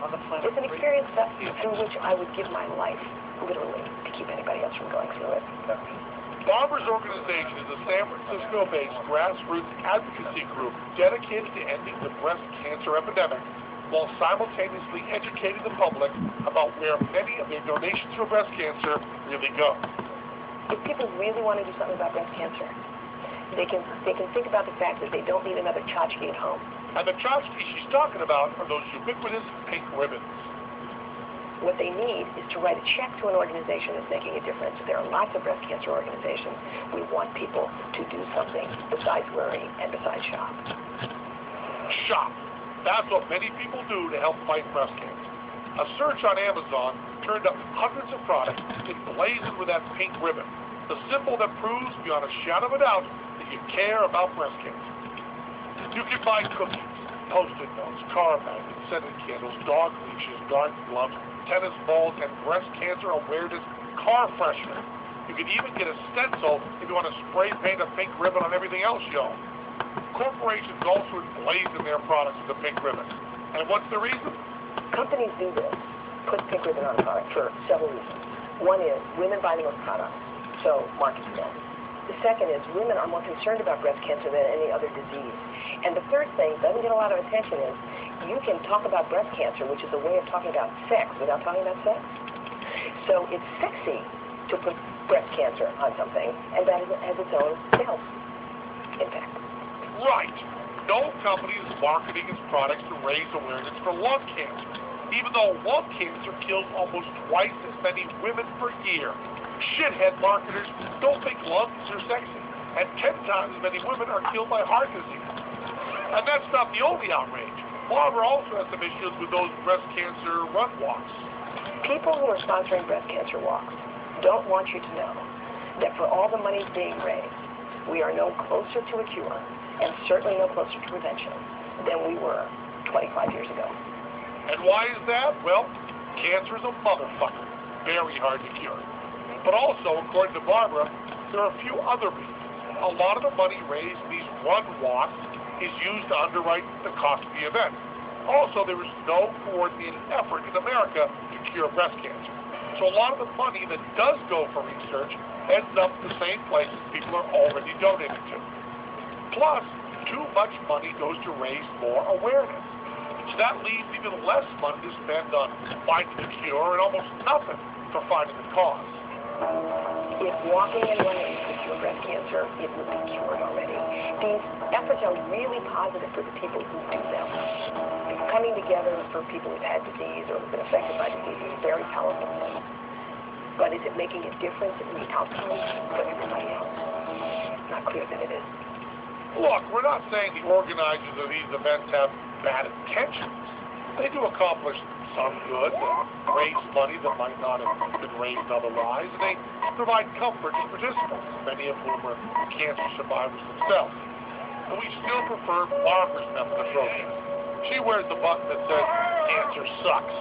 It's an experience through which I would give my life, literally, to keep anybody else from going through it. Barbara's organization is a San Francisco-based grassroots advocacy group dedicated to ending the breast cancer epidemic while simultaneously educating the public about where many of their donations for breast cancer really go. If people really want to do something about breast cancer, they can think about the fact that they don't need another tchotchke at home. And the tchotchke she's talking about are those ubiquitous pink ribbons. What they need is to write a check to an organization that's making a difference. There are lots of breast cancer organizations. We want people to do something besides worry and besides shop. Shop. That's what many people do to help fight breast cancer. A search on Amazon turned up hundreds of products emblazoned with that pink ribbon, the symbol that proves beyond a shadow of a doubt that you care about breast cancer. You can buy cookies, Post-it notes, car magnets, scented candles, dog leashes, garden gloves, tennis balls, and breast cancer awareness car freshener. You can even get a stencil if you want to spray paint a pink ribbon on everything else you own. Corporations also emblazon their products with a pink ribbon. And what's the reason? Companies do this, put pink ribbon on a product for several reasons. One is women buy the most products, so market demand. The second is women are more concerned about breast cancer than any other disease. And the third thing doesn't get a lot of attention is you can talk about breast cancer, which is a way of talking about sex without talking about sex. So it's sexy to put breast cancer on something, and that has its own sales impact. Right. No company is marketing its products to raise awareness for lung cancer, even though lung cancer kills almost twice as many women per year. Shithead marketers don't think lungs are sexy, and 10 times as many women are killed by heart disease. And that's not the only outrage. Barbara also has some issues with those breast cancer run walks. People who are sponsoring breast cancer walks don't want you to know that for all the money being raised, we are no closer to a cure, and certainly no closer to prevention than we were 25 years ago. And why is that? Well, cancer is a motherfucker. Very hard to cure. But also, according to Barbara, there are a few other reasons. A lot of the money raised in these run walks is used to underwrite the cost of the event. Also, there is no coordinated effort in America to cure breast cancer. So a lot of the money that does go for research ends up in the same places people are already donating to. Plus, too much money goes to raise more awareness. So that leaves even less money to spend on finding the cure and almost nothing for finding the cause. If walking and running could cure breast cancer, it would be cured already. These efforts are really positive for the people who do them. Coming together for people who've had disease or who've been affected by disease is a very powerful thing. But is it making a difference in the outcomes for everybody else? Not clear that it is. Look, we're not saying the organizers of these events have bad intentions. They do accomplish some good, raise money that might not have been raised otherwise, and they provide comfort to participants, many of whom are cancer survivors themselves. But we still prefer Barbara's method of protest. She wears the button that says, "Cancer sucks."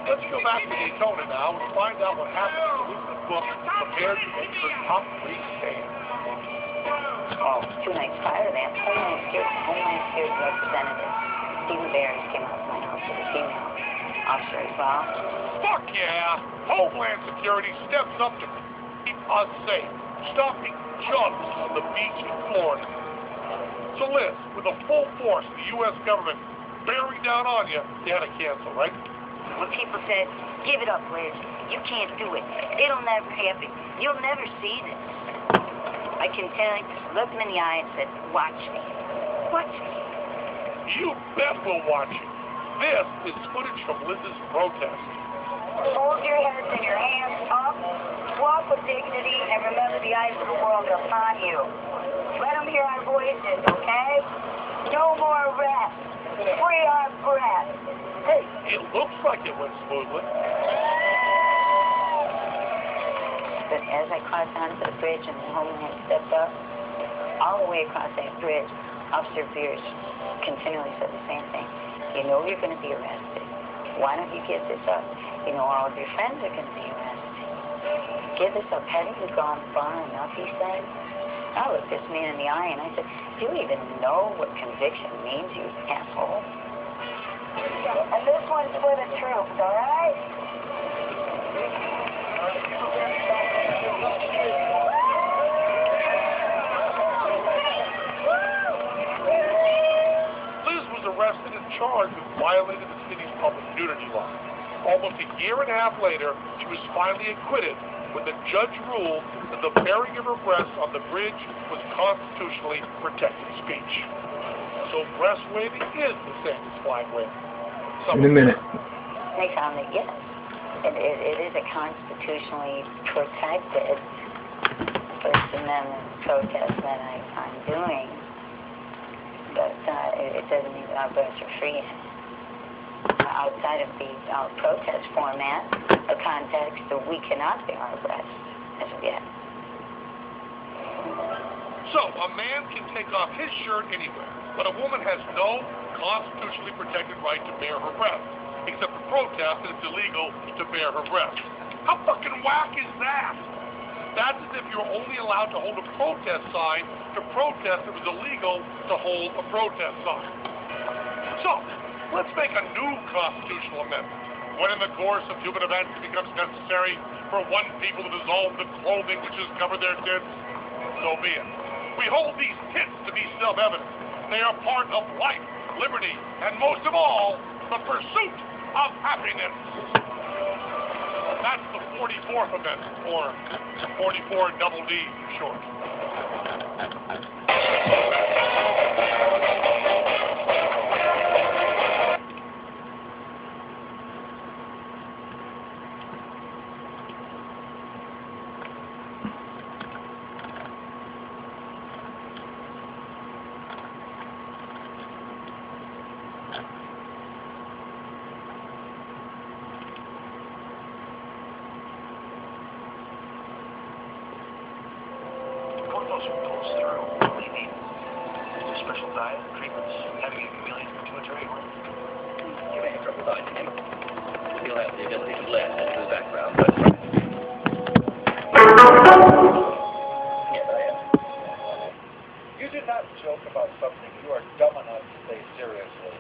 Let's go back to Daytona now and find out what happened to Elizabeth Book prepared to make her top 3 stand. Oh, 2 nights prior to that, Homeland Security representative Stephen Barry came up to my house with a female officer as well. Fuck yeah! Homeland Security steps up to keep us safe, stopping junks on the beach in Florida. So Liz, with the full force of the U.S. government bearing down on you, you had to cancel, right? When people said, "Give it up, Liz, you can't do it, it'll never happen, you'll never see this," I can tell you, looked them in the eye and said, "Watch me, watch me." You bet we'll watch you. This is footage from Liz's protest. Hold your heads and your hands up, walk with dignity, and remember the eyes of the world are upon you. Let them hear our voices, okay? No more rest. Free our breath. Hey, it looks like it went smoothly. But as I crossed onto the bridge and the Homeland stepped up, all the way across that bridge, Officer Beers continually said the same thing. You know you're going to be arrested. Why don't you give this up? You know all of your friends are going to be arrested. Give this up. Hadn't you gone far enough, he said. I looked this man in the eye and I said, "Do you even know what conviction means, you asshole?" And this one's for the troops, all right? Liz was arrested and charged with violating the city's public nudity law. Almost a year and a half later, she was finally acquitted when the judge ruled that the baring of her breasts on the bridge was constitutionally protected speech. So breast waving is the same as flag waving. In a minute. They found that, yes, it is a constitutionally protected First Amendment protest that I'm doing, but it doesn't mean that our breasts are free. Outside of the protest format, the context that we cannot bear our breasts as of yet. So, a man can take off his shirt anywhere, but a woman has no constitutionally protected right to bare her breasts, except to protest that it's illegal to bare her breasts. How fucking whack is that? That's as if you're only allowed to hold a protest sign to protest it was illegal to hold a protest sign. So, let's make a new constitutional amendment. When in the course of human events it becomes necessary for one people to dissolve the clothing which has covered their tits, so be it. We hold these tits to be self-evident. They are part of life, liberty, and most of all, the pursuit of happiness. That's the 44th Amendment, or 44 double D for short. Goes through. What do you mean? Is there special diet, treatments, having a chameleon pituitary gland? You may have trouble finding him. He'll have the ability to blend into the background, but... Yes, I am. You do not joke about something you are dumb enough to say seriously.